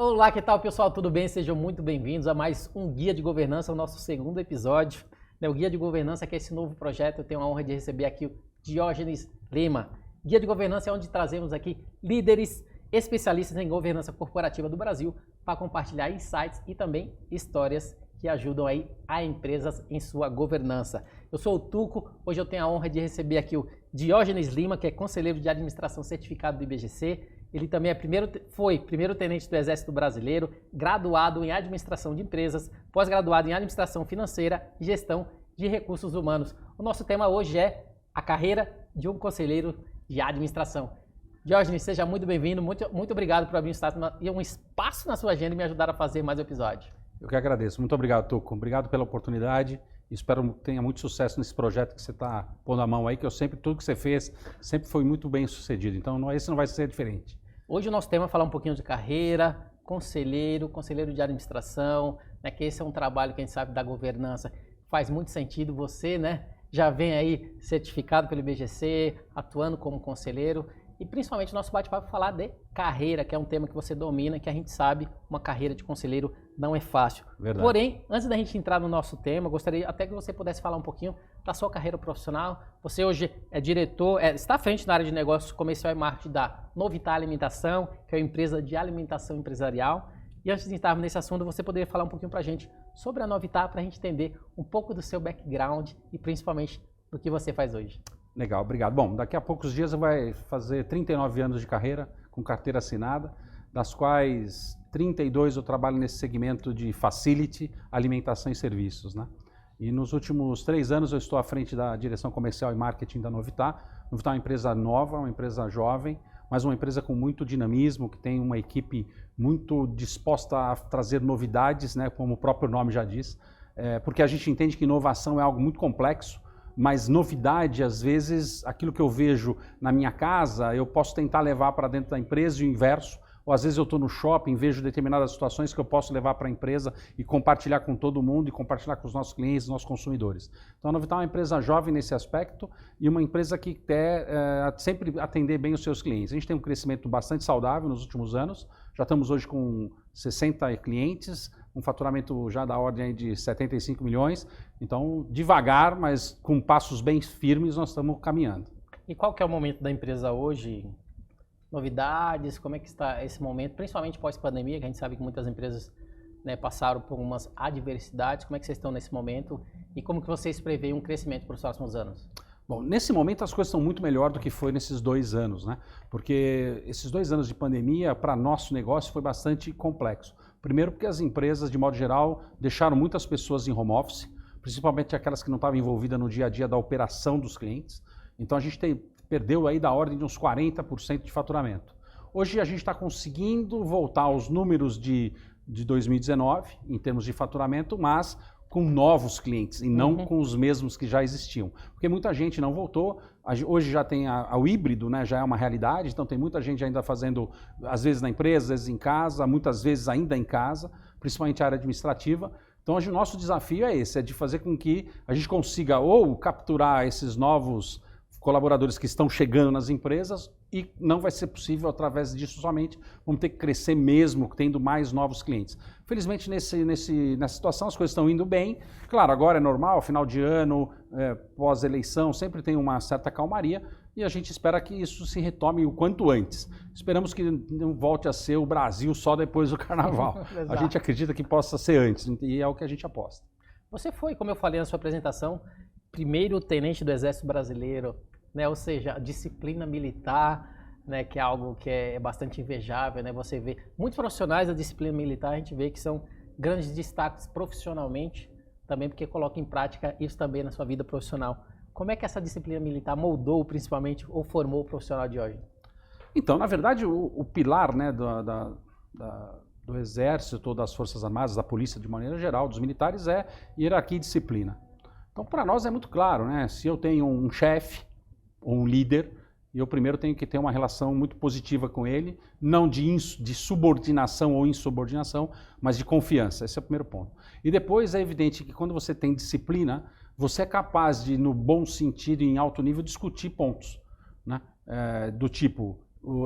Olá, que tal, pessoal? Tudo bem? Sejam muito bem-vindos a mais um Guia de Governança, o nosso segundo episódio. O Guia de Governança, que é esse novo projeto, eu tenho a honra de receber aqui o Diógenes Lima. Guia de Governança é onde trazemos aqui líderes especialistas em governança corporativa do Brasil para compartilhar insights e também histórias que ajudam aí a empresas em sua governança. Eu sou o Tuco, hoje eu tenho a honra de receber aqui o Diógenes Lima, que é conselheiro de administração certificado do IBGC. Ele também foi primeiro tenente do Exército Brasileiro, graduado em administração de empresas, pós-graduado em administração financeira e gestão de recursos humanos. O nosso tema hoje é a carreira de um conselheiro de administração. Diógenes, seja muito bem-vindo, muito obrigado por abrir um espaço na sua agenda e me ajudar a fazer mais um episódio. Eu que agradeço. Muito obrigado, Tuco. Obrigado pela oportunidade. Espero que tenha muito sucesso nesse projeto que você está pondo a mão aí, que tudo que você fez sempre foi muito bem sucedido. Então, esse não vai ser diferente. Hoje o nosso tema é falar um pouquinho de carreira, conselheiro de administração, né, que esse é um trabalho que a gente sabe da governança. Faz muito sentido você, né, já vem aí certificado pelo IBGC, atuando como conselheiro. E principalmente o nosso bate-papo falar de carreira, que é um tema que você domina, que a gente sabe, uma carreira de conselheiro não é fácil. Verdade. Porém, antes da gente entrar no nosso tema, eu gostaria até que você pudesse falar um pouquinho da sua carreira profissional. Você hoje é diretor, está à frente na área de negócios comercial e marketing da Novitar Alimentação, que é uma empresa de alimentação empresarial. E antes de entrarmos nesse assunto, você poderia falar um pouquinho para a gente sobre a Novitar, para a gente entender um pouco do seu background e principalmente do que você faz hoje. Legal, obrigado. Bom, daqui a poucos dias eu vai fazer 39 anos de carreira, com carteira assinada, das quais 32 eu trabalho nesse segmento de facility, alimentação e serviços, né? E nos últimos 3 anos eu estou à frente da direção comercial e marketing da Novitar. Novitar é uma empresa nova, uma empresa jovem, mas uma empresa com muito dinamismo, que tem uma equipe muito disposta a trazer novidades, né, como o próprio nome já diz, porque a gente entende que inovação é algo muito complexo, mas novidade, às vezes, aquilo que eu vejo na minha casa, eu posso tentar levar para dentro da empresa e o inverso. Ou às vezes eu estou no shopping, vejo determinadas situações que eu posso levar para a empresa e compartilhar com todo mundo e compartilhar com os nossos clientes, nossos consumidores. Então a Novitar é uma empresa jovem nesse aspecto e uma empresa que quer sempre atender bem os seus clientes. A gente tem um crescimento bastante saudável nos últimos anos, já estamos hoje com 60 clientes, um faturamento já da ordem de 75 milhões. Então, devagar, mas com passos bem firmes, nós estamos caminhando. E qual que é o momento da empresa hoje? Novidades, como é que está esse momento, principalmente pós-pandemia, que a gente sabe que muitas empresas, né, passaram por algumas adversidades. Como é que vocês estão nesse momento e como que vocês preveem um crescimento para os próximos anos? Bom, nesse momento as coisas estão muito melhor do que foi nesses 2 anos, né? Porque esses 2 anos de pandemia, para nosso negócio, foi bastante complexo. Primeiro porque as empresas, de modo geral, deixaram muitas pessoas em home office, principalmente aquelas que não estavam envolvidas no dia a dia da operação dos clientes. Então a gente perdeu aí da ordem de uns 40% de faturamento. Hoje a gente está conseguindo voltar aos números de 2019, em termos de faturamento, mas com novos clientes e não com os mesmos que já existiam. Porque muita gente não voltou, hoje já tem o híbrido, né, já é uma realidade, então tem muita gente ainda fazendo, às vezes na empresa, às vezes em casa, muitas vezes ainda em casa, principalmente a área administrativa. Então hoje o nosso desafio é esse, é de fazer com que a gente consiga ou capturar esses novos colaboradores que estão chegando nas empresas e não vai ser possível através disso somente, vamos ter que crescer mesmo tendo mais novos clientes. Felizmente nessa situação as coisas estão indo bem, claro, agora é normal, final de ano, pós-eleição, sempre tem uma certa calmaria e a gente espera que isso se retome o quanto antes. Esperamos que não volte a ser o Brasil só depois do carnaval. A gente acredita que possa ser antes e é o que a gente aposta. Você foi, como eu falei na sua apresentação, primeiro tenente do Exército Brasileiro, né? Ou seja, a disciplina militar, né? Que é algo que é bastante invejável, né? Você vê muitos profissionais da disciplina militar, a gente vê que são grandes destaques profissionalmente, também porque colocam em prática isso também na sua vida profissional. Como é que essa disciplina militar moldou, principalmente, ou formou o profissional de hoje? Então, na verdade, o pilar, né, do Exército, das Forças Armadas, da Polícia de maneira geral, dos militares, é hierarquia e disciplina. Então, para nós é muito claro, né? Se eu tenho um chefe ou um líder, eu primeiro tenho que ter uma relação muito positiva com ele, não de subordinação ou insubordinação, mas de confiança. Esse é o primeiro ponto. E depois é evidente que quando você tem disciplina, você é capaz de, no bom sentido e em alto nível, discutir pontos, né? Do tipo,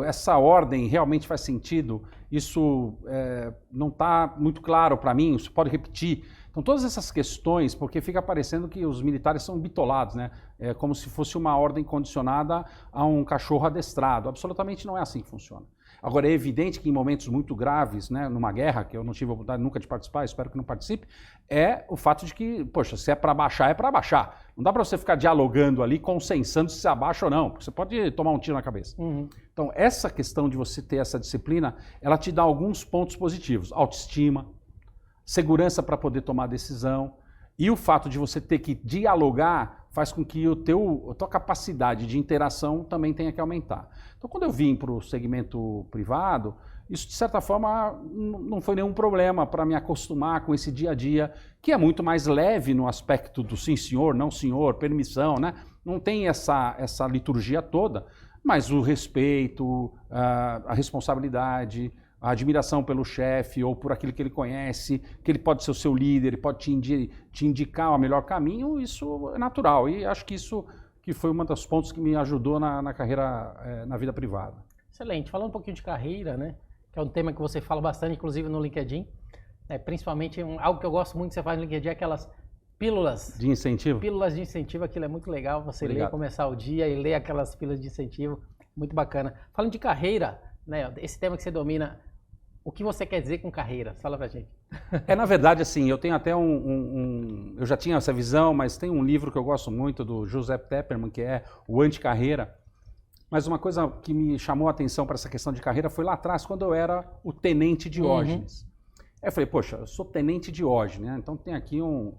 essa ordem realmente faz sentido? Isso não está muito claro para mim, você pode repetir? Então, todas essas questões, porque fica parecendo que os militares são bitolados, né? É como se fosse uma ordem condicionada a um cachorro adestrado. Absolutamente não é assim que funciona. Agora, é evidente que em momentos muito graves, né, numa guerra, que eu não tive a oportunidade nunca de participar, espero que não participe, é o fato de que, poxa, se é para baixar, é para baixar. Não dá para você ficar dialogando ali, consensando se abaixa ou não, porque você pode tomar um tiro na cabeça. Então, essa questão de você ter essa disciplina, ela te dá alguns pontos positivos. Autoestima, segurança para poder tomar decisão, e o fato de você ter que dialogar faz com que a tua capacidade de interação também tenha que aumentar. Então, quando eu vim para o segmento privado, isso, de certa forma, não foi nenhum problema para me acostumar com esse dia a dia, que é muito mais leve no aspecto do sim senhor, não senhor, permissão, né? Não tem essa liturgia toda, mas o respeito, a responsabilidade, a admiração pelo chefe ou por aquilo que ele conhece, que ele pode ser o seu líder, ele pode te indicar o melhor caminho, isso é natural. E acho que isso que foi um dos pontos que me ajudou na carreira, na vida privada. Excelente. Falando um pouquinho de carreira, né? Que é um tema que você fala bastante, inclusive no LinkedIn. Principalmente algo que eu gosto muito que você faz no LinkedIn é aquelas pílulas. De incentivo? Pílulas de incentivo, aquilo é muito legal. Você ler, começar o dia e ler aquelas pílulas de incentivo. Muito bacana. Falando de carreira, né? Esse tema que você domina, o que você quer dizer com carreira? Fala pra gente. Na verdade, assim, eu tenho até eu já tinha essa visão, mas tem um livro que eu gosto muito, do Joseph Tepperman, que é o Anticarreira. Mas uma coisa que me chamou a atenção para essa questão de carreira foi lá atrás, quando eu era o tenente Diógenes. Aí eu falei, poxa, eu sou tenente Diógenes, né? Então tem aqui um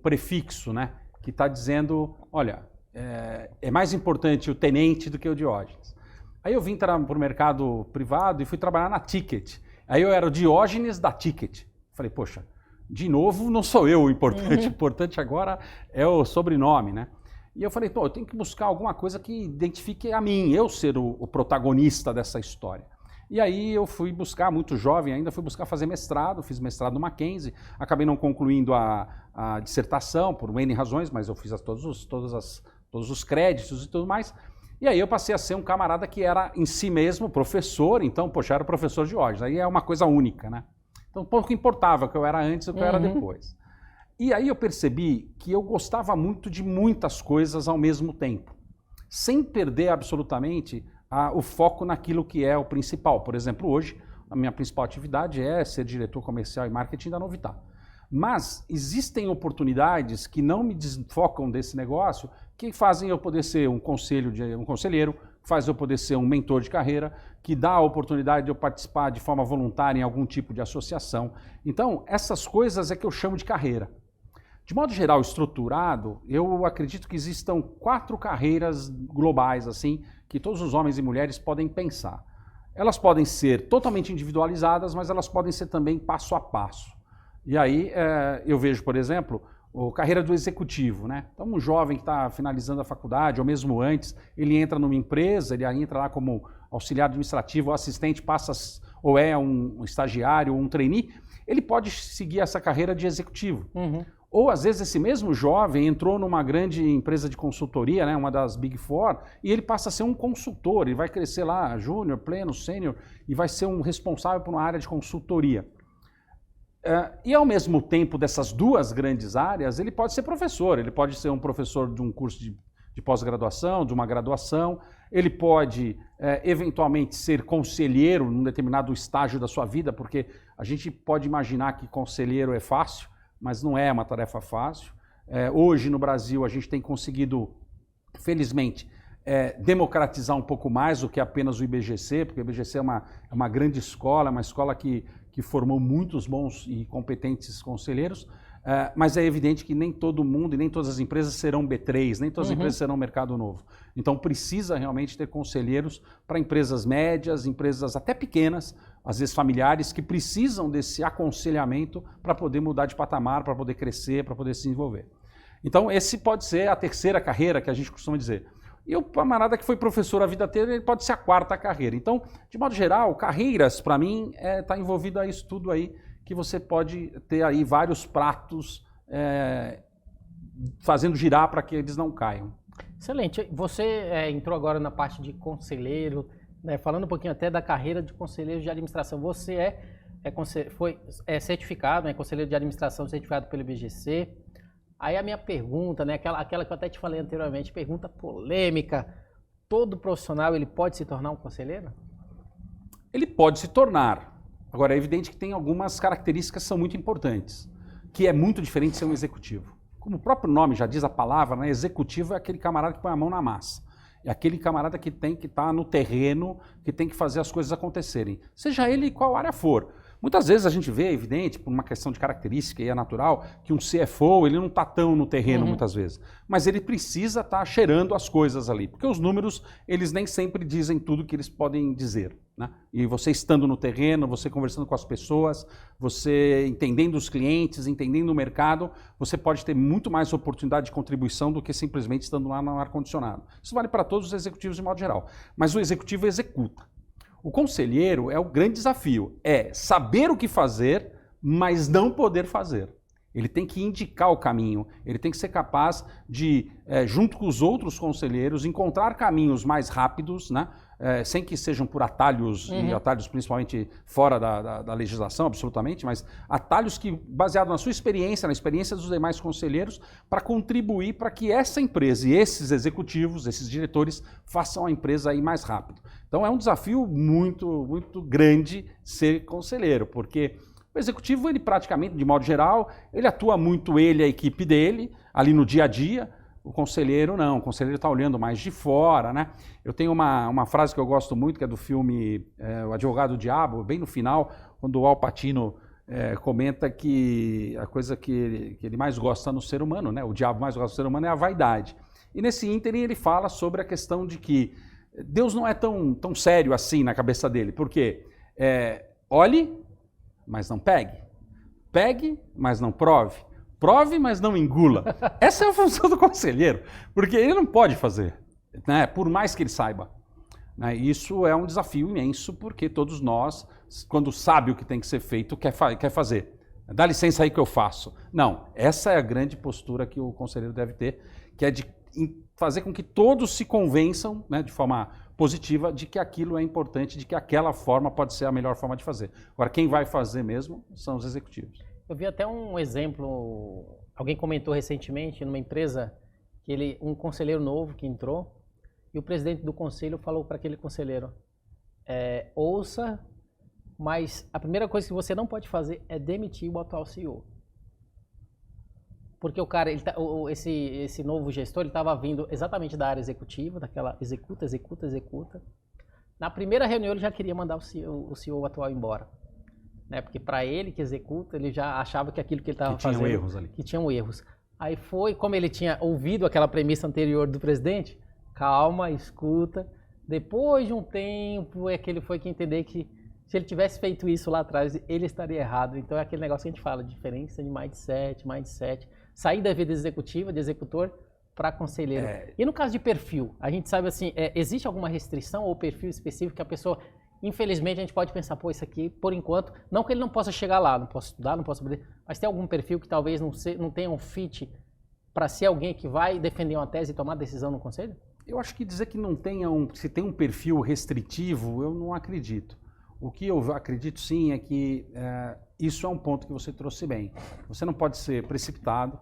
prefixo, né? Que está dizendo, olha, é mais importante o tenente do que o Diógenes. Aí eu vim para o mercado privado e fui trabalhar na Ticket. Aí eu era o Diógenes da Ticket. Falei, poxa, de novo não sou eu o importante, o importante agora é o sobrenome, né? E eu falei, pô, eu tenho que buscar alguma coisa que identifique a mim, eu ser o protagonista dessa história. E aí eu fui buscar, muito jovem ainda, fui buscar fazer mestrado, fiz mestrado no Mackenzie, acabei não concluindo a dissertação por N razões, mas eu fiz todos os créditos e tudo mais. E aí eu passei a ser um camarada que era em si mesmo professor, então, poxa, era professor de Diógenes, aí é uma coisa única, né? Então pouco importava o que eu era antes e o que eu era depois. E aí eu percebi que eu gostava muito de muitas coisas ao mesmo tempo, sem perder absolutamente o foco naquilo que é o principal. Por exemplo, hoje, a minha principal atividade é ser diretor comercial e marketing da Novità. Mas existem oportunidades que não me desfocam desse negócio, que fazem eu poder ser um conselheiro, faz eu poder ser um mentor de carreira, que dá a oportunidade de eu participar de forma voluntária em algum tipo de associação. Então, essas coisas é que eu chamo de carreira. De modo geral, estruturado, eu acredito que existam 4 carreiras globais, assim, que todos os homens e mulheres podem pensar. Elas podem ser totalmente individualizadas, mas elas podem ser também passo a passo. E aí eu vejo, por exemplo, a carreira do executivo, né? Então, um jovem que está finalizando a faculdade, ou mesmo antes, ele entra numa empresa, ele entra lá como auxiliar administrativo, ou assistente, ou é um estagiário, ou um trainee, ele pode seguir essa carreira de executivo. Ou, às vezes, esse mesmo jovem entrou numa grande empresa de consultoria, né, uma das Big Four, e ele passa a ser um consultor, ele vai crescer lá, júnior, pleno, sênior, e vai ser um responsável por uma área de consultoria. E, ao mesmo tempo, dessas 2 grandes áreas, ele pode ser professor, ele pode ser um professor de um curso de pós-graduação, de uma graduação, ele pode, eventualmente, ser conselheiro num determinado estágio da sua vida, porque a gente pode imaginar que conselheiro é fácil, mas não é uma tarefa fácil. Hoje, no Brasil, a gente tem conseguido, felizmente, democratizar um pouco mais do que apenas o IBGC, porque o IBGC é uma grande escola, uma escola que formou muitos bons e competentes conselheiros, mas é evidente que nem todo mundo e nem todas as empresas serão B3, nem todas as empresas serão mercado novo. Então precisa realmente ter conselheiros para empresas médias, empresas até pequenas, às vezes familiares, que precisam desse aconselhamento para poder mudar de patamar, para poder crescer, para poder se desenvolver. Então esse pode ser a 3ª carreira que a gente costuma dizer. E o camarada que foi professor a vida inteira, ele pode ser a 4ª carreira. Então, de modo geral, carreiras, para mim, está envolvido a isso tudo aí, que você pode ter aí vários pratos fazendo girar para que eles não caiam. Excelente. Você entrou agora na parte de conselheiro, né, falando um pouquinho até da carreira de conselheiro de administração, você foi certificado, né, conselheiro de administração certificado pelo IBGC. Aí a minha pergunta, né, aquela que eu até te falei anteriormente, pergunta polêmica, todo profissional ele pode se tornar um conselheiro? Ele pode se tornar. Agora, é evidente que tem algumas características que são muito importantes, que é muito diferente de ser um executivo. Como o próprio nome já diz a palavra, né, executivo é aquele camarada que põe a mão na massa. É aquele camarada que tem que estar no terreno, que tem que fazer as coisas acontecerem. Seja ele qual área for. Muitas vezes a gente vê, evidente, por uma questão de característica e é natural, que um CFO ele não está tão no terreno muitas vezes. Mas ele precisa estar cheirando as coisas ali. Porque os números, eles nem sempre dizem tudo que eles podem dizer. Né? E você estando no terreno, você conversando com as pessoas, você entendendo os clientes, entendendo o mercado, você pode ter muito mais oportunidade de contribuição do que simplesmente estando lá no ar-condicionado. Isso vale para todos os executivos de modo geral. Mas o executivo executa. O conselheiro é o grande desafio, é saber o que fazer, mas não poder fazer. Ele tem que indicar o caminho, ele tem que ser capaz de, junto com os outros conselheiros, encontrar caminhos mais rápidos, né? Sem que sejam por atalhos, e atalhos principalmente fora da legislação, absolutamente, mas atalhos que, baseado na sua experiência, na experiência dos demais conselheiros, para contribuir para que essa empresa e esses executivos, esses diretores, façam a empresa ir mais rápido. Então é um desafio muito, muito grande ser conselheiro, porque o executivo, ele praticamente, de modo geral, ele atua muito ele e a equipe dele, ali no dia a dia. O conselheiro não, o conselheiro está olhando mais de fora, né? Eu tenho uma frase que eu gosto muito, que é do filme O Advogado do Diabo, bem no final, quando o Al Pacino comenta que a coisa que ele mais gosta no ser humano, né? O diabo mais gosta do ser humano é a vaidade. E nesse ínterim ele fala sobre a questão de que Deus não é tão sério assim na cabeça dele, porque olhe, mas não pegue. Pegue, mas não prove. Prove, mas não engula. Essa é a função do conselheiro, porque ele não pode fazer, né? Por mais que ele saiba. Né? Isso é um desafio imenso, porque todos nós, quando sabe o que tem que ser feito, quer fazer. Dá licença aí que eu faço. Não, essa é a grande postura que o conselheiro deve ter, que é de fazer com que todos se convençam, né, de forma positiva, de que aquilo é importante, de que aquela forma pode ser a melhor forma de fazer. Agora, quem vai fazer mesmo são os executivos. Eu vi até um exemplo, alguém comentou recentemente numa empresa, que um conselheiro novo que entrou, e o presidente do conselho falou para aquele conselheiro, ouça, mas a primeira coisa que você não pode fazer é demitir o atual CEO. Porque o cara, esse novo gestor, ele estava vindo exatamente da área executiva, daquela executa. Na primeira reunião ele já queria mandar o CEO atual embora. Né? Porque para ele que executa, ele já achava que aquilo que ele estava fazendo... tinham erros ali. Que tinham erros. Aí foi, como ele tinha ouvido aquela premissa anterior do presidente, calma, escuta. Depois de um tempo, é que ele foi que entender que se ele tivesse feito isso lá atrás, ele estaria errado. Então é aquele negócio que a gente fala, diferença de mindset. Sair da vida executiva, de executor, para conselheiro. E no caso de perfil, a gente sabe assim, existe alguma restrição ou perfil específico que a pessoa, infelizmente, a gente pode pensar, pô, isso aqui, por enquanto, não que ele não possa chegar lá, não possa estudar, não possa aprender, mas tem algum perfil que talvez não tenha um fit para ser alguém que vai defender uma tese e tomar decisão no conselho? Eu acho que dizer que não tenha se tem um perfil restritivo, eu não acredito. O que eu acredito sim é que isso é um ponto que você trouxe bem. Você não pode ser precipitado,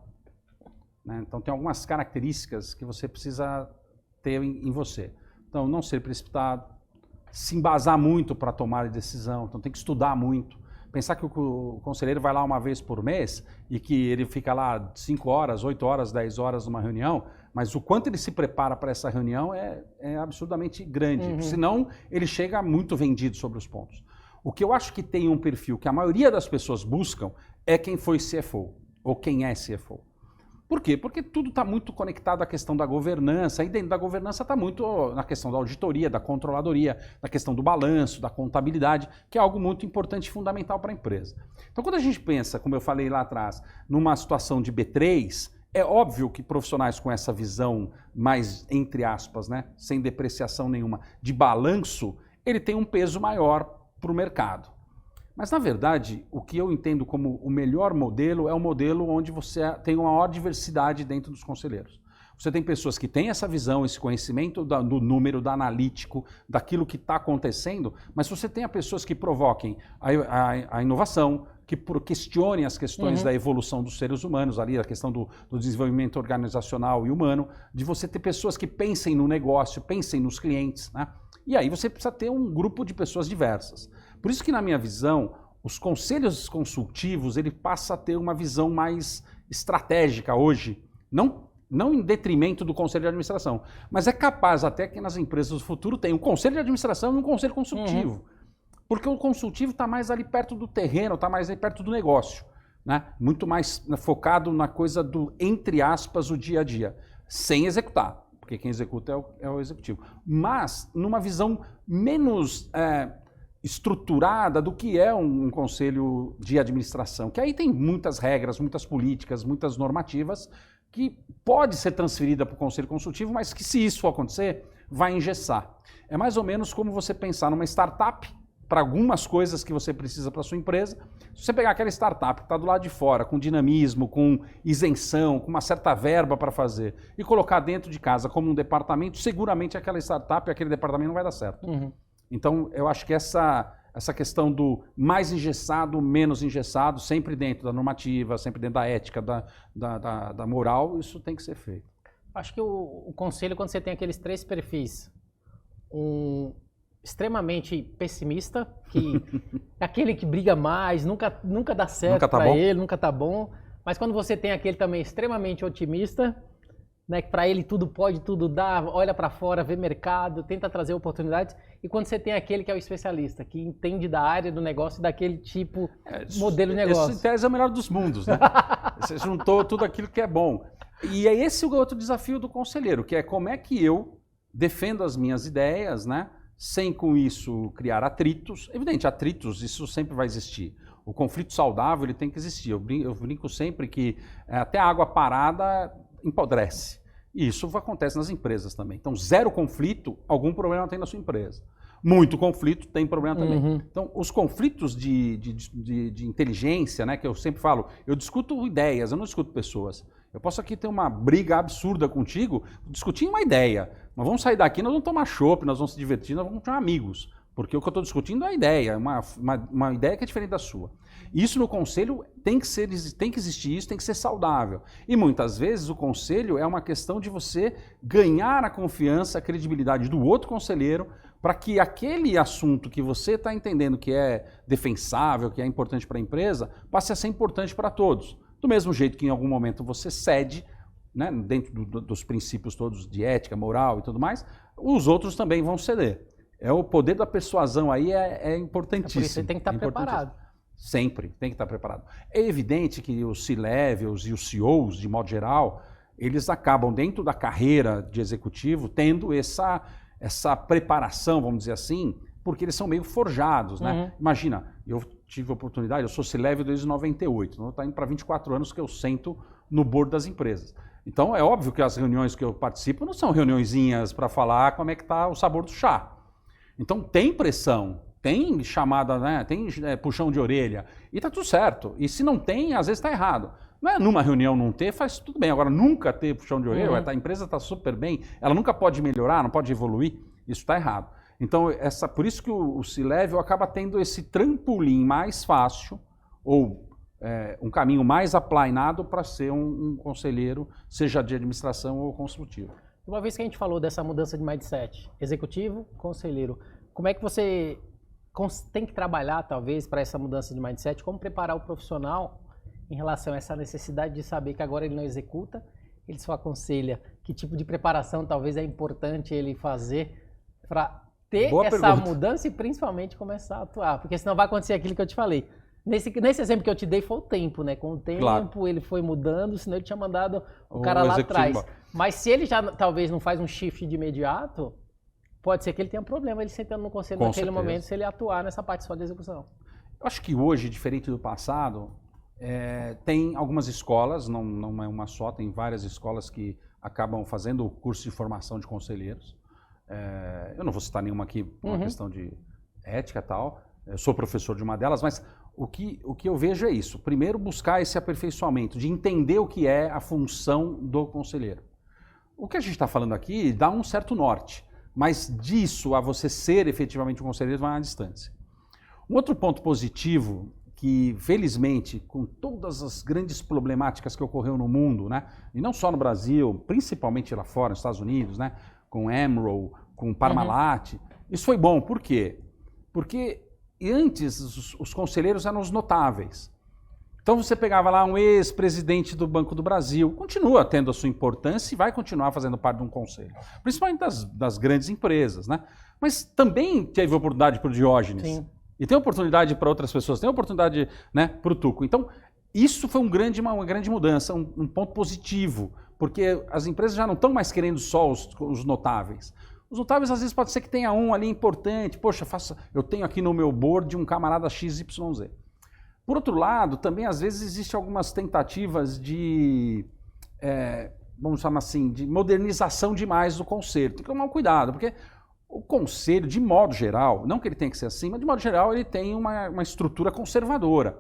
né? Então tem algumas características que você precisa ter em você. Então não ser precipitado, se embasar muito para tomar a decisão, então tem que estudar muito. Pensar que o conselheiro vai lá uma vez por mês e que ele fica lá 5 horas, 8 horas, 10 horas numa reunião, mas o quanto ele se prepara para essa reunião é absurdamente grande. Senão, ele chega muito vendido sobre os pontos. O que eu acho que tem um perfil que a maioria das pessoas buscam é quem foi CFO, ou quem é CFO. Por quê? Porque tudo está muito conectado à questão da governança, e dentro da governança está muito na questão da auditoria, da controladoria, da questão do balanço, da contabilidade, que é algo muito importante e fundamental para a empresa. Então, quando a gente pensa, como eu falei lá atrás, numa situação de B3, é óbvio que profissionais com essa visão mais, entre aspas, né, sem depreciação nenhuma, de balanço, ele tem um peso maior para o mercado. Mas, na verdade, o que eu entendo como o melhor modelo é o modelo onde você tem uma maior diversidade dentro dos conselheiros. Você tem pessoas que têm essa visão, esse conhecimento do número, do analítico, daquilo que está acontecendo, mas você tem pessoas que provoquem a inovação, que questionem as questões da evolução dos seres humanos, ali a questão do desenvolvimento organizacional e humano, de você ter pessoas que pensem no negócio, pensem nos clientes, né? E aí você precisa ter um grupo de pessoas diversas. Por isso que, na minha visão, os conselhos consultivos, ele passa a ter uma visão mais estratégica hoje, não em detrimento do conselho de administração, mas é capaz até que nas empresas do futuro tenha um conselho de administração e um conselho consultivo. Porque o consultivo está mais ali perto do terreno, está mais ali perto do negócio, né? Muito mais focado na coisa do, entre aspas, o dia a dia, sem executar, porque quem executa é o executivo. Mas numa visão menos estruturada do que é um conselho de administração, que aí tem muitas regras, muitas políticas, muitas normativas, que pode ser transferida para o conselho consultivo, mas que se isso acontecer, vai engessar. É mais ou menos como você pensar numa startup, para algumas coisas que você precisa para a sua empresa. Se você pegar aquela startup que está do lado de fora, com dinamismo, com isenção, com uma certa verba para fazer, e colocar dentro de casa como um departamento, seguramente aquela startup, aquele departamento não vai dar certo. Então, eu acho que essa questão do mais engessado, menos engessado, sempre dentro da normativa, sempre dentro da ética, da moral, isso tem que ser feito. Acho que o conselho, quando você tem aqueles 3 perfis, extremamente pessimista, que é aquele que briga mais, nunca dá certo para ele, nunca tá bom. Mas quando você tem aquele também extremamente otimista, né, que para ele tudo pode, tudo dá, olha para fora, vê mercado, tenta trazer oportunidades. E quando você tem aquele que é o especialista, que entende da área do negócio, daquele tipo modelo de negócio. Esse, em tese, é o melhor dos mundos, né? Você juntou tudo aquilo que é bom. E é esse o outro desafio do conselheiro, que é como é que eu defendo as minhas ideias, né? Sem com isso criar atritos. Evidente, atritos, isso sempre vai existir. O conflito saudável, ele tem que existir. Eu brinco sempre que até a água parada empodrece. E isso acontece nas empresas também. Então, 0 conflito, algum problema tem na sua empresa. Muito conflito, tem problema também. Então, os conflitos de inteligência, né, que eu sempre falo, eu discuto ideias, eu não discuto pessoas. Eu posso aqui ter uma briga absurda contigo, discutir uma ideia. Mas vamos sair daqui, nós vamos tomar chopp, nós vamos se divertir, nós vamos continuar amigos. Porque o que eu estou discutindo é a ideia, uma ideia que é diferente da sua. Isso no conselho tem que existir isso, tem que ser saudável. E muitas vezes o conselho é uma questão de você ganhar a confiança, a credibilidade do outro conselheiro, para que aquele assunto que você está entendendo que é defensável, que é importante para a empresa, passe a ser importante para todos. Do mesmo jeito que em algum momento você cede, né, dentro dos princípios todos de ética, moral e tudo mais, os outros também vão ceder. O poder da persuasão aí é importantíssimo. Por isso você tem que estar preparado. Sempre tem que estar preparado. É evidente que os C-levels e os CEOs, de modo geral, eles acabam dentro da carreira de executivo tendo essa preparação, vamos dizer assim, porque eles são meio forjados, né? Imagina, eu tive a oportunidade, eu sou C-level desde 98, então está indo para 24 anos que eu sento no board das empresas. Então é óbvio que as reuniões que eu participo não são reuniõezinhas para falar como é que está o sabor do chá. Então tem pressão, tem chamada, né? Tem puxão de orelha e está tudo certo. E se não tem, às vezes está errado. Não é numa reunião não ter, faz tudo bem. Agora, nunca ter puxão de orelha, a empresa está super bem, ela nunca pode melhorar, não pode evoluir, isso está errado. Então, por isso que o C-Level acaba tendo esse trampolim mais fácil, ou um caminho mais aplainado para ser um conselheiro, seja de administração ou consultivo. Uma vez que a gente falou dessa mudança de mindset, executivo, conselheiro, como é que você tem que trabalhar, talvez, para essa mudança de mindset? Como preparar o profissional em relação a essa necessidade de saber que agora ele não executa, ele só aconselha? Que tipo de preparação talvez é importante ele fazer para ter essa mudança e principalmente começar a atuar? Porque senão vai acontecer aquilo que eu te falei. Nesse exemplo que eu te dei foi o tempo, né? Com o tempo ele foi mudando, senão ele tinha mandado o cara lá atrás. Mas se ele já talvez não faz um shift de imediato, pode ser que ele tenha um problema ele sentando no conselho naquele momento se ele atuar nessa parte só de execução. Eu acho que hoje, diferente do passado, tem algumas escolas, não é uma só, tem várias escolas que acabam fazendo o curso de formação de conselheiros. Eu não vou citar nenhuma aqui por uma questão de ética e tal, eu sou professor de uma delas, mas o que eu vejo é isso. Primeiro, buscar esse aperfeiçoamento, de entender o que é a função do conselheiro. O que a gente está falando aqui dá um certo norte, mas disso a você ser efetivamente um conselheiro vai uma distância. Um outro ponto positivo que, felizmente, com todas as grandes problemáticas que ocorreu no mundo, né, e não só no Brasil, principalmente lá fora, nos Estados Unidos, né, com Emerald, com Parmalat, isso foi bom. Por quê? Porque antes os conselheiros eram os notáveis. Então você pegava lá um ex-presidente do Banco do Brasil, continua tendo a sua importância e vai continuar fazendo parte de um conselho, principalmente das grandes empresas, né? Mas também teve oportunidade para o Diógenes. Sim. E tem oportunidade para outras pessoas, tem oportunidade, né, para o Tuco. Então, isso foi uma grande mudança, um ponto positivo, porque as empresas já não estão mais querendo só os notáveis. Os notáveis, às vezes, pode ser que tenha um ali importante. Poxa, eu tenho aqui no meu board um camarada XYZ. Por outro lado, também, às vezes, existem algumas tentativas de, vamos chamar assim, de modernização demais do conselho. Tem que tomar um cuidado, porque o conselho, de modo geral, não que ele tenha que ser assim, mas de modo geral ele tem uma estrutura conservadora.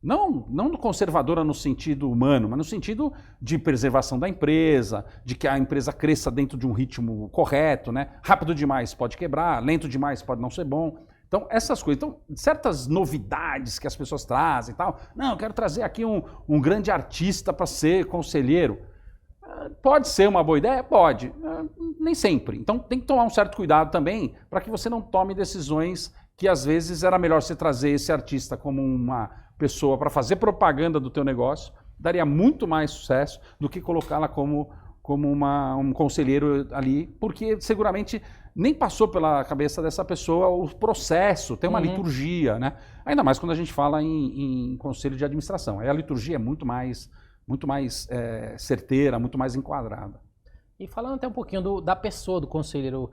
Não conservadora no sentido humano, mas no sentido de preservação da empresa, de que a empresa cresça dentro de um ritmo correto, né? Rápido demais pode quebrar, lento demais pode não ser bom. Então, essas coisas. Então, certas novidades que as pessoas trazem e tal. Não, eu quero trazer aqui um grande artista para ser conselheiro. Pode ser uma boa ideia? Pode. Nem sempre. Então tem que tomar um certo cuidado também para que você não tome decisões que às vezes era melhor você trazer esse artista como uma pessoa para fazer propaganda do teu negócio, daria muito mais sucesso do que colocá-la como um conselheiro ali, porque seguramente nem passou pela cabeça dessa pessoa o processo, tem uma liturgia, né? Ainda mais quando a gente fala em conselho de administração. Aí a liturgia é muito mais certeira, muito mais enquadrada. E falando até um pouquinho da pessoa do conselheiro,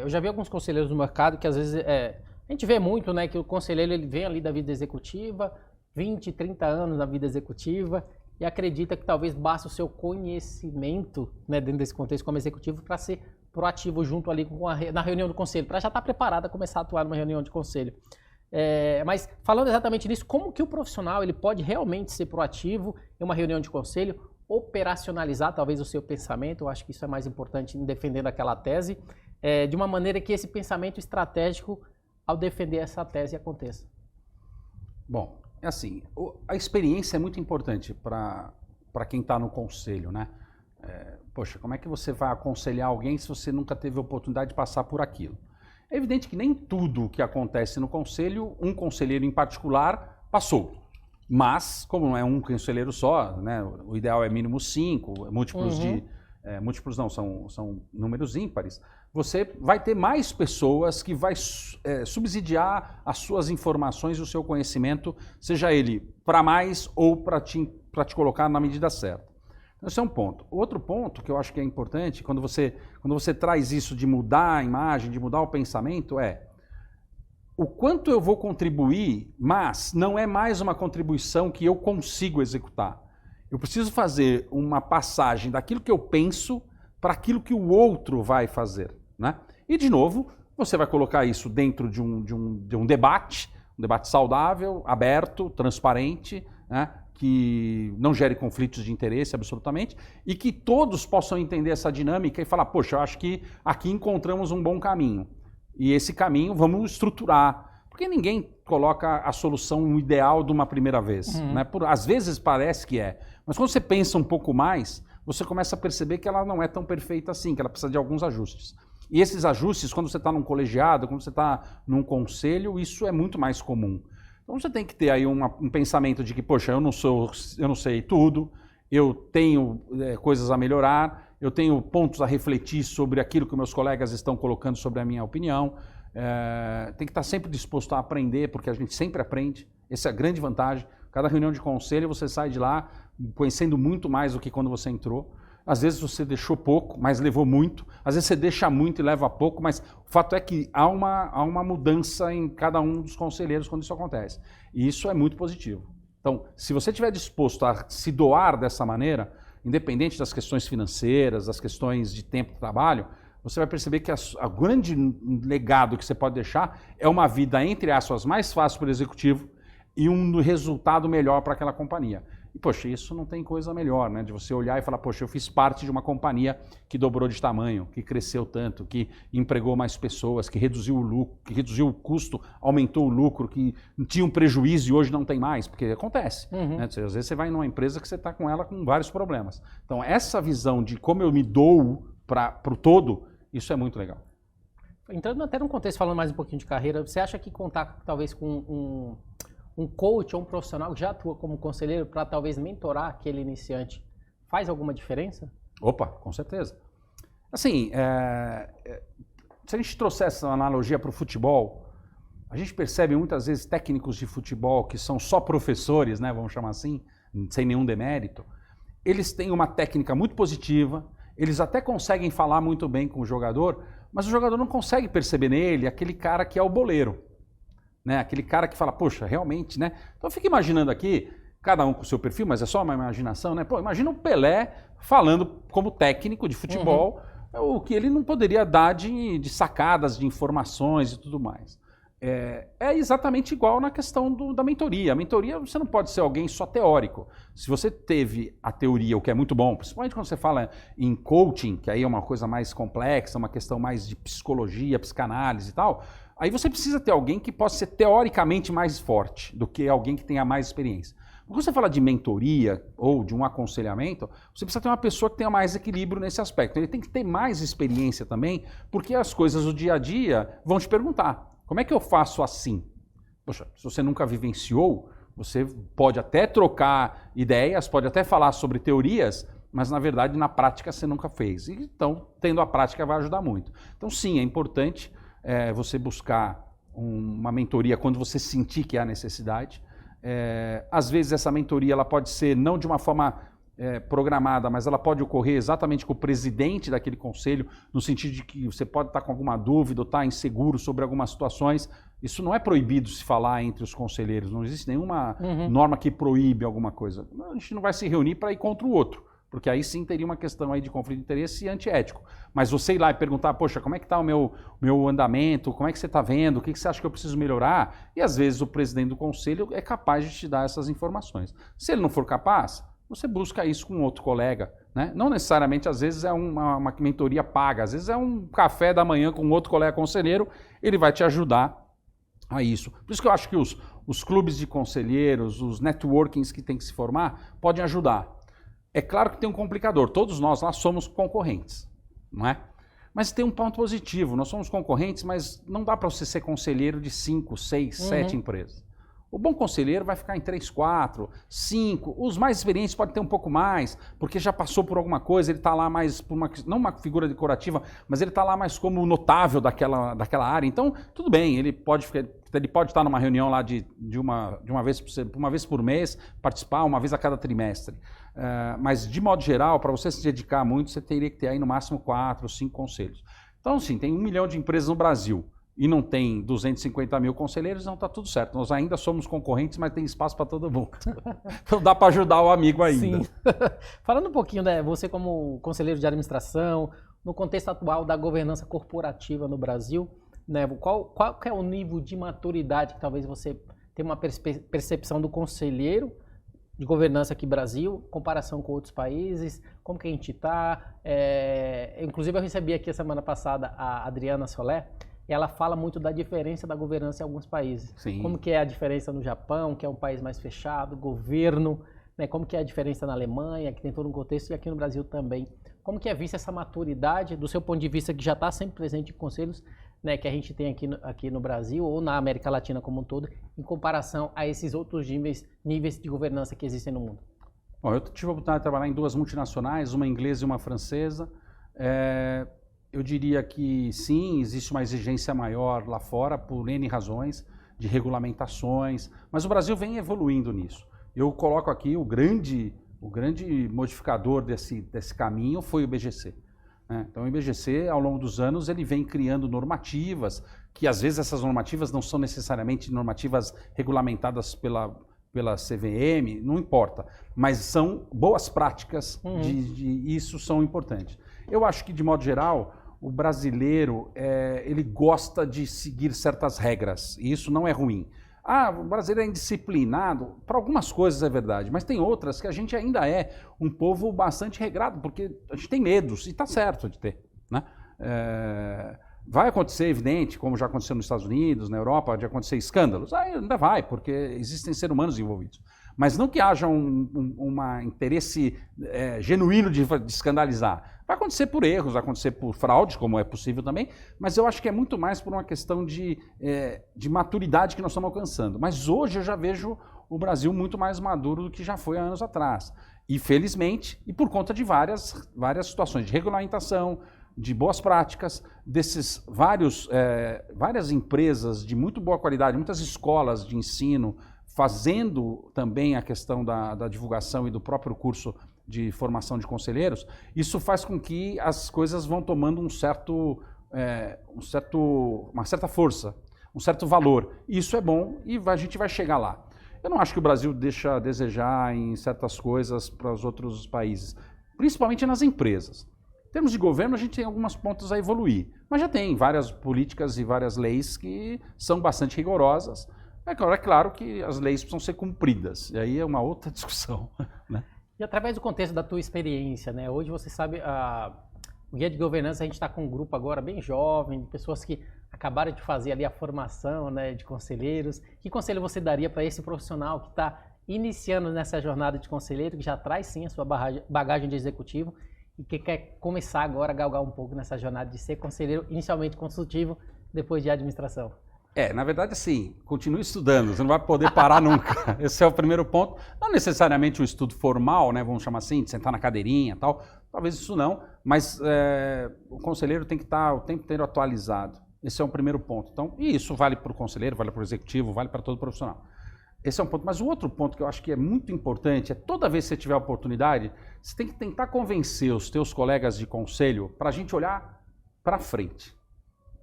eu já vi alguns conselheiros no mercado que às vezes, a gente vê muito, né, que o conselheiro ele vem ali da vida executiva, 20, 30 anos na vida executiva, e acredita que talvez basta o seu conhecimento, né, dentro desse contexto como executivo para ser proativo junto ali na reunião do conselho, para já estar preparado a começar a atuar numa reunião de conselho. Mas falando exatamente nisso, como que o profissional ele pode realmente ser proativo em uma reunião de conselho, operacionalizar talvez o seu pensamento, eu acho que isso é mais importante em defendendo aquela tese, de uma maneira que esse pensamento estratégico, ao defender essa tese, aconteça. Bom, é assim, a experiência é muito importante para quem está no conselho, né? Poxa, como é que você vai aconselhar alguém se você nunca teve a oportunidade de passar por aquilo? É evidente que nem tudo o que acontece no conselho, um conselheiro em particular passou. Mas, como não é um conselheiro só, né, o ideal é mínimo 5, múltiplos não, são números ímpares, você vai ter mais pessoas que vai subsidiar as suas informações e o seu conhecimento, seja ele para mais ou para te colocar na medida certa. Então, esse é um ponto. Outro ponto que eu acho que é importante, quando você traz isso de mudar a imagem, de mudar o pensamento, o quanto eu vou contribuir, mas não é mais uma contribuição que eu consigo executar. Eu preciso fazer uma passagem daquilo que eu penso para aquilo que o outro vai fazer, né? E, de novo, você vai colocar isso dentro de um debate saudável, aberto, transparente, né? Que não gere conflitos de interesse absolutamente e que todos possam entender essa dinâmica e falar, poxa, eu acho que aqui encontramos um bom caminho. E esse caminho vamos estruturar. Porque ninguém coloca a solução ideal de uma primeira vez. Né? Às vezes parece que é. Mas quando você pensa um pouco mais, você começa a perceber que ela não é tão perfeita assim, que ela precisa de alguns ajustes. E esses ajustes, quando você está num colegiado, quando você está num conselho, isso é muito mais comum. Então você tem que ter aí um pensamento de que, poxa, eu não sei tudo, eu tenho coisas a melhorar, eu tenho pontos a refletir sobre aquilo que meus colegas estão colocando sobre a minha opinião. Tem que estar sempre disposto a aprender, porque a gente sempre aprende. Essa é a grande vantagem. Cada reunião de conselho você sai de lá conhecendo muito mais do que quando você entrou. Às vezes você deixou pouco, mas levou muito. Às vezes você deixa muito e leva pouco, mas o fato é que há uma mudança em cada um dos conselheiros quando isso acontece. E isso é muito positivo. Então, se você estiver disposto a se doar dessa maneira, independente das questões financeiras, das questões de tempo de trabalho, você vai perceber que o grande legado que você pode deixar é uma vida, entre aspas, mais fácil para o executivo e um resultado melhor para aquela companhia. E, poxa, isso não tem coisa melhor, né? De você olhar e falar, poxa, eu fiz parte de uma companhia que dobrou de tamanho, que cresceu tanto, que empregou mais pessoas, que reduziu o lucro, que reduziu o custo, aumentou o lucro, que tinha um prejuízo e hoje não tem mais, porque acontece. Né? Às vezes você vai numa empresa que você está com ela com vários problemas. Então, essa visão de como eu me dou para o todo, isso é muito legal. Entrando até num contexto, falando mais um pouquinho de carreira, você acha que contar talvez com um coach ou um profissional que já atua como conselheiro para talvez mentorar aquele iniciante faz alguma diferença? Opa, com certeza. Assim, se a gente trouxer essa analogia para o futebol, a gente percebe muitas vezes técnicos de futebol que são só professores, né, vamos chamar assim, sem nenhum demérito, eles têm uma técnica muito positiva, eles até conseguem falar muito bem com o jogador, mas o jogador não consegue perceber nele aquele cara que é o boleiro, né? Aquele cara que fala, poxa, realmente, né? Então eu fico imaginando aqui, cada um com o seu perfil, mas é só uma imaginação, né? Pô, imagina o Pelé falando como técnico de futebol, o que ele não poderia dar de sacadas, de informações e tudo mais. É exatamente igual na questão da mentoria. A mentoria, você não pode ser alguém só teórico. Se você teve a teoria, o que é muito bom, principalmente quando você fala em coaching, que aí é uma coisa mais complexa, uma questão mais de psicologia, psicanálise e tal, aí você precisa ter alguém que possa ser teoricamente mais forte do que alguém que tenha mais experiência. Quando você fala de mentoria ou de um aconselhamento, você precisa ter uma pessoa que tenha mais equilíbrio nesse aspecto. Ele tem que ter mais experiência também, porque as coisas do dia a dia vão te perguntar. Como é que eu faço assim? Poxa, se você nunca vivenciou, você pode até trocar ideias, pode até falar sobre teorias, mas na verdade na prática você nunca fez. Então, tendo a prática vai ajudar muito. Então sim, é importante você buscar uma mentoria quando você sentir que há necessidade. Às vezes essa mentoria ela pode ser não de uma forma programada, mas ela pode ocorrer exatamente com o presidente daquele conselho, no sentido de que você pode estar com alguma dúvida ou estar inseguro sobre algumas situações. Isso não é proibido se falar entre os conselheiros, não existe nenhuma norma que proíbe alguma coisa. A gente não vai se reunir para ir contra o outro, porque aí sim teria uma questão aí de conflito de interesse e antiético. Mas você ir lá e perguntar, poxa, como é que está o meu andamento, como é que você está vendo, o que você acha que eu preciso melhorar? E às vezes o presidente do conselho é capaz de te dar essas informações. Se ele não for capaz, você busca isso com outro colega, né? Não necessariamente, às vezes, é uma mentoria paga, às vezes é um café da manhã com outro colega conselheiro, ele vai te ajudar a isso. Por isso que eu acho que os clubes de conselheiros, os networkings que tem que se formar, podem ajudar. É claro que tem um complicador, todos nós lá somos concorrentes, não é? Mas tem um ponto positivo, nós somos concorrentes, mas não dá para você ser conselheiro de 5, 6, 7 empresas. O bom conselheiro vai ficar em 3, 4, 5. Os mais experientes podem ter um pouco mais, porque já passou por alguma coisa, ele está lá mais, por não uma figura decorativa, mas ele está lá mais como notável daquela área. Então, tudo bem, ele pode estar numa reunião lá de uma vez por mês, participar uma vez a cada trimestre. Mas, de modo geral, para você se dedicar muito, você teria que ter aí no máximo 4, 5 conselhos. Então, sim, tem 1 milhão de empresas no Brasil. E não tem 250 mil conselheiros, não está tudo certo. Nós ainda somos concorrentes, mas tem espaço para todo mundo. Então dá para ajudar o amigo ainda. Sim. Falando um pouquinho, né, você como conselheiro de administração, no contexto atual da governança corporativa no Brasil, né, qual é o nível de maturidade que talvez você tenha uma percepção do conselheiro de governança aqui no Brasil, comparação com outros países, como que a gente está? Inclusive eu recebi aqui a semana passada a Adriana Solé, e ela fala muito da diferença da governança em alguns países. Sim. Como que é a diferença no Japão, que é um país mais fechado, governo, né? Como que é a diferença na Alemanha, que tem todo um contexto, e aqui no Brasil também. Como que é vista essa maturidade, do seu ponto de vista, que já está sempre presente em conselhos, né, que a gente tem aqui no Brasil, ou na América Latina como um todo, em comparação a esses outros níveis de governança que existem no mundo? Bom, eu tive a oportunidade de trabalhar em 2 multinacionais, uma inglesa e uma francesa. Eu diria que sim, existe uma exigência maior lá fora por N razões, de regulamentações, mas o Brasil vem evoluindo nisso. Eu coloco aqui o grande modificador desse caminho foi o IBGC. Né? Então o IBGC, ao longo dos anos, ele vem criando normativas, que às vezes essas normativas não são necessariamente normativas regulamentadas pela CVM, não importa, mas são boas práticas, isso são importantes. Eu acho que, de modo geral, o brasileiro ele gosta de seguir certas regras, e isso não é ruim. o brasileiro é indisciplinado. Para algumas coisas é verdade, mas tem outras que a gente ainda é um povo bastante regrado, porque a gente tem medos, e está certo de ter, né? Vai acontecer, evidente, como já aconteceu nos Estados Unidos, na Europa, de acontecer escândalos. Ainda vai, porque existem seres humanos envolvidos. Mas não que haja um interesse genuíno de escandalizar. Vai acontecer por erros, vai acontecer por fraude, como é possível também, mas eu acho que é muito mais por uma questão de maturidade que nós estamos alcançando. Mas hoje eu já vejo o Brasil muito mais maduro do que já foi há anos atrás. E felizmente, e por conta de várias situações de regulamentação, de boas práticas, desses várias empresas de muito boa qualidade, muitas escolas de ensino, fazendo também a questão da divulgação e do próprio curso de formação de conselheiros, isso faz com que as coisas vão tomando uma certa força, um certo valor. Isso é bom e a gente vai chegar lá. Eu não acho que o Brasil deixa a desejar em certas coisas para os outros países, principalmente nas empresas. Em termos de governo, a gente tem alguns pontos a evoluir, mas já tem várias políticas e várias leis que são bastante rigorosas. É claro que as leis precisam ser cumpridas, e aí é uma outra discussão, né? E através do contexto da tua experiência, né? Hoje você sabe, o Guia de Governança, a gente está com um grupo agora bem jovem, de pessoas que acabaram de fazer ali a formação, né, de conselheiros. Que conselho você daria para esse profissional que está iniciando nessa jornada de conselheiro, que já traz sim a sua bagagem de executivo e que quer começar agora a galgar um pouco nessa jornada de ser conselheiro, inicialmente consultivo, depois de administração? Na verdade, assim, continue estudando, você não vai poder parar nunca. Esse é o primeiro ponto. Não necessariamente um estudo formal, né, vamos chamar assim, de sentar na cadeirinha e tal, talvez isso não, mas o conselheiro tem que estar o tempo inteiro atualizado. Esse é um primeiro ponto. Então, e isso vale para o conselheiro, vale para o executivo, vale para todo profissional. Esse é um ponto. Mas o outro ponto que eu acho que é muito importante é toda vez que você tiver a oportunidade, você tem que tentar convencer os teus colegas de conselho para a gente olhar para frente,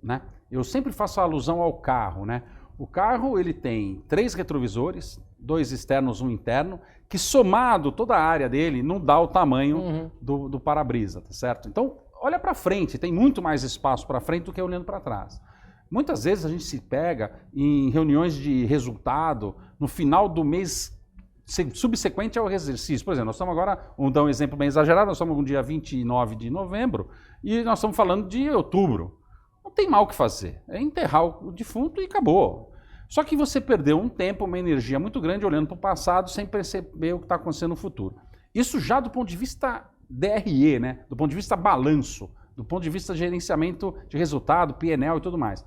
né? Eu sempre faço a alusão ao carro, né? O carro ele tem 3 retrovisores, 2 externos, 1 interno, que somado toda a área dele não dá o tamanho do para-brisa, tá certo? Então, olha para frente, tem muito mais espaço para frente do que olhando para trás. Muitas vezes a gente se pega em reuniões de resultado no final do mês subsequente ao exercício. Por exemplo, nós estamos agora, vamos dar um exemplo bem exagerado, nós estamos no dia 29 de novembro e nós estamos falando de outubro. Não tem mal o que fazer, é enterrar o defunto e acabou. Só que você perdeu um tempo, uma energia muito grande olhando para o passado sem perceber o que está acontecendo no futuro. Isso já do ponto de vista DRE, né? Do ponto de vista balanço, do ponto de vista gerenciamento de resultado, PNL e tudo mais.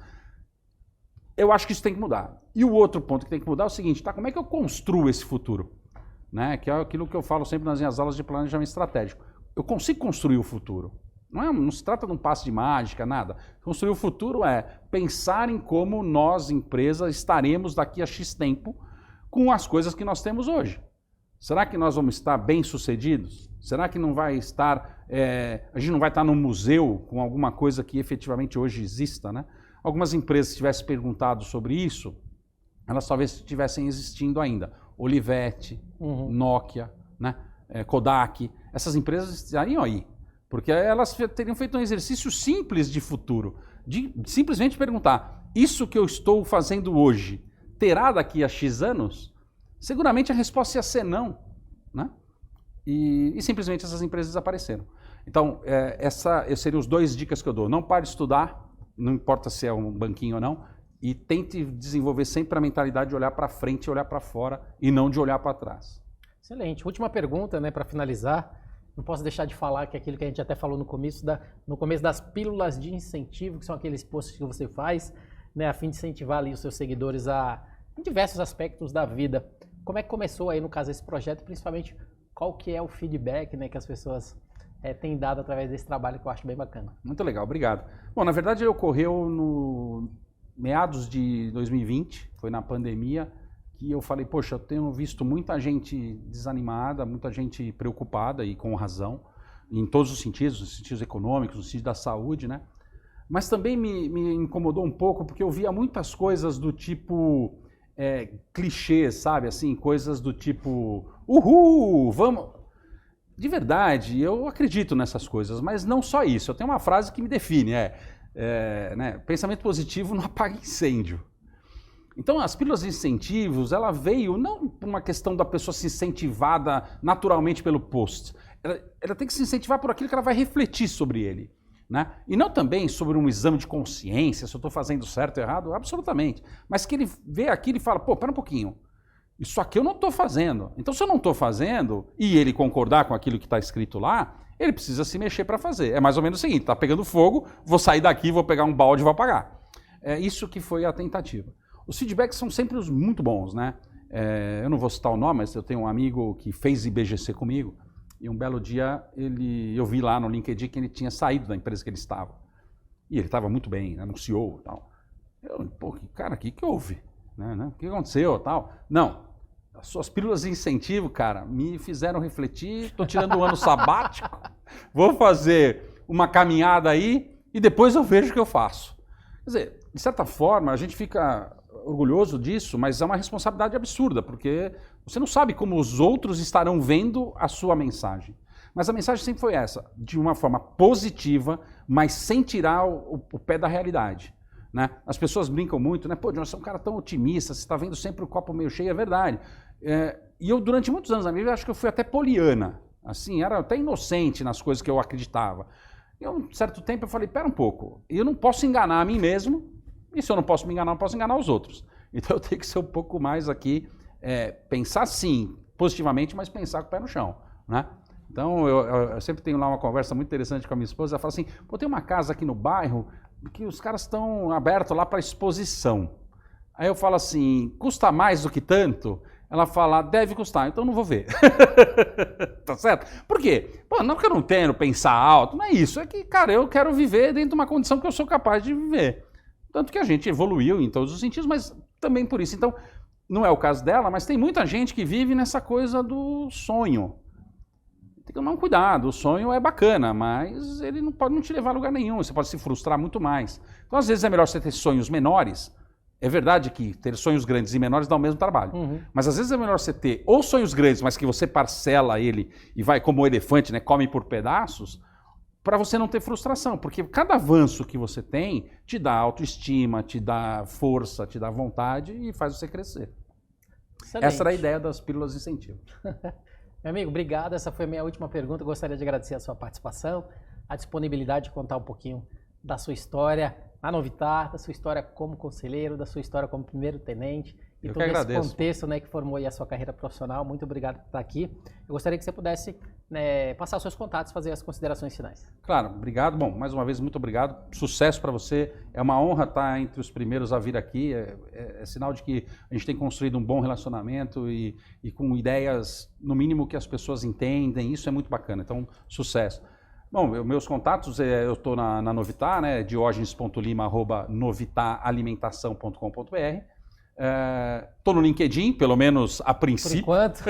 Eu acho que isso tem que mudar. E o outro ponto que tem que mudar é o seguinte, tá? Como é que eu construo esse futuro? Né? Que é aquilo que eu falo sempre nas minhas aulas de planejamento estratégico. Eu consigo construir o futuro. Não se trata de um passe de mágica, nada. Construir o futuro é pensar em como nós, empresa, estaremos daqui a X tempo com as coisas que nós temos hoje. Será que nós vamos estar bem-sucedidos? Será que não vai estar, a gente não vai estar num museu com alguma coisa que efetivamente hoje exista, né? Algumas empresas, se tivessem perguntado sobre isso, elas talvez estivessem existindo ainda. Olivetti, Nokia, né? Kodak, essas empresas estariam aí. Porque elas teriam feito um exercício simples de futuro, de simplesmente perguntar, isso que eu estou fazendo hoje, terá daqui a X anos? Seguramente a resposta ia ser não, né? E simplesmente essas empresas desapareceram. Então, esses seriam os 2 dicas que eu dou. Não pare de estudar, não importa se é um banquinho ou não, e tente desenvolver sempre a mentalidade de olhar para frente e olhar para fora, e não de olhar para trás. Excelente. Última pergunta, né, para finalizar. Não posso deixar de falar que aquilo que a gente até falou no começo das pílulas de incentivo, que são aqueles posts que você faz, né, a fim de incentivar ali os seus seguidores em diversos aspectos da vida. Como é que começou aí, no caso, esse projeto, principalmente qual que é o feedback, né, que as pessoas têm dado através desse trabalho, que eu acho bem bacana? Muito legal, obrigado. Bom, na verdade, ocorreu no meados de 2020, foi na pandemia, que eu falei, poxa, eu tenho visto muita gente desanimada, muita gente preocupada e com razão, em todos os sentidos econômicos, no sentido da saúde, né? Mas também me incomodou um pouco porque eu via muitas coisas do tipo clichês, sabe? Assim, coisas do tipo, uhul, vamos... De verdade, eu acredito nessas coisas, mas não só isso. Eu tenho uma frase que me define, né? Pensamento positivo não apaga incêndio. Então, as pílulas de incentivos, ela veio não por uma questão da pessoa se incentivada naturalmente pelo post. Ela tem que se incentivar por aquilo que ela vai refletir sobre ele. Né? E não também sobre um exame de consciência, se eu estou fazendo certo ou errado, absolutamente. Mas que ele vê aquilo e fala, pô, pera um pouquinho, isso aqui eu não estou fazendo. Então, se eu não estou fazendo, e ele concordar com aquilo que está escrito lá, ele precisa se mexer para fazer. É mais ou menos o seguinte, está pegando fogo, vou sair daqui, vou pegar um balde e vou apagar. É isso que foi a tentativa. Os feedbacks são sempre muito bons, né? Eu não vou citar o nome, mas eu tenho um amigo que fez IBGC comigo, e um belo dia eu vi lá no LinkedIn que ele tinha saído da empresa que ele estava. E ele estava muito bem, anunciou e tal. Pô, cara, o que houve? Né? O que aconteceu tal? Não, as suas pílulas de incentivo, cara, me fizeram refletir, estou tirando um ano sabático, vou fazer uma caminhada aí e depois eu vejo o que eu faço. Quer dizer, de certa forma, a gente fica orgulhoso disso, mas é uma responsabilidade absurda, porque você não sabe como os outros estarão vendo a sua mensagem. Mas a mensagem sempre foi essa, de uma forma positiva, mas sem tirar o pé da realidade. Né? As pessoas brincam muito, né? Pô, John, você é um cara tão otimista, você está vendo sempre o copo meio cheio, é verdade. E eu, durante muitos anos da minha vida, acho que eu fui até poliana. Assim, era até inocente nas coisas que eu acreditava. E um certo tempo eu falei, pera um pouco, eu não posso enganar a mim mesmo, e se eu não posso me enganar, eu posso enganar os outros. Então eu tenho que ser um pouco mais aqui, pensar sim, positivamente, mas pensar com o pé no chão. Né? Então eu sempre tenho lá uma conversa muito interessante com a minha esposa, ela fala assim, pô, tem uma casa aqui no bairro que os caras estão abertos lá para exposição. Aí eu falo assim, custa mais do que tanto? Ela fala, deve custar, então não vou ver. Tá certo? Por quê? Pô, não que eu não tenho pensar alto, não é isso. É que, cara, eu quero viver dentro de uma condição que eu sou capaz de viver. Tanto que a gente evoluiu em todos os sentidos, mas também por isso. Então, não é o caso dela, mas tem muita gente que vive nessa coisa do sonho. Tem que tomar um cuidado, o sonho é bacana, mas ele não pode não te levar a lugar nenhum, você pode se frustrar muito mais. Então, às vezes é melhor você ter sonhos menores. É verdade que ter sonhos grandes e menores dá o mesmo trabalho. Mas às vezes é melhor você ter ou sonhos grandes, mas que você parcela ele e vai como um elefante, né, come por pedaços, para você não ter frustração. Porque cada avanço que você tem te dá autoestima, te dá força, te dá vontade e faz você crescer. Excelente. Essa era a ideia das pílulas de incentivo. Meu amigo, obrigado. Essa foi a minha última pergunta. Eu gostaria de agradecer a sua participação, a disponibilidade de contar um pouquinho da sua história na Novitar, da sua história como conselheiro, da sua história como primeiro-tenente e todo esse contexto, né, que formou aí a sua carreira profissional. Muito obrigado por estar aqui. Eu gostaria que você pudesse, né, passar os seus contatos e fazer as considerações finais. Claro, obrigado. Bom, mais uma vez, muito obrigado. Sucesso para você. É uma honra estar entre os primeiros a vir aqui. É sinal de que a gente tem construído um bom relacionamento e com ideias, no mínimo, que as pessoas entendem. Isso é muito bacana. Então, sucesso. Bom, meus contatos, eu estou na Novitar, né, diogenes.lima@novitaralimentação.com.br. Estou no LinkedIn, pelo menos a princípio. Por enquanto.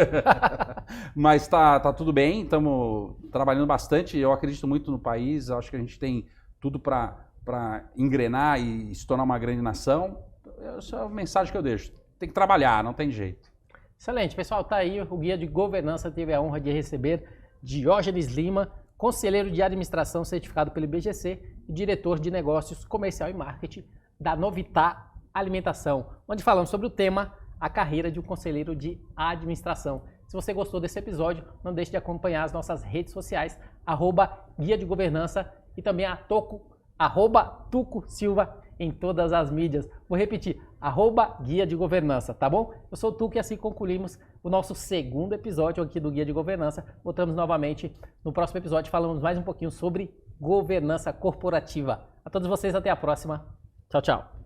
Mas tá tudo bem, estamos trabalhando bastante. Eu acredito muito no país, acho que a gente tem tudo para engrenar e se tornar uma grande nação. Essa é a mensagem que eu deixo. Tem que trabalhar, não tem jeito. Excelente. Pessoal, tá aí o Guia de Governança. Teve a honra de receber Diógenes Lima, conselheiro de administração certificado pelo IBGC e diretor de negócios comercial e marketing da Novitar Alimentação, onde falamos sobre o tema a carreira de um conselheiro de administração. Se você gostou desse episódio, não deixe de acompanhar as nossas redes sociais, @Guia de Governança e também a @Tuco Silva em todas as mídias. Vou repetir, @Guia de Governança, tá bom? Eu sou o Tuco e assim concluímos o nosso segundo episódio aqui do Guia de Governança. Voltamos novamente no próximo episódio, falamos mais um pouquinho sobre governança corporativa. A todos vocês, até a próxima. Tchau, tchau.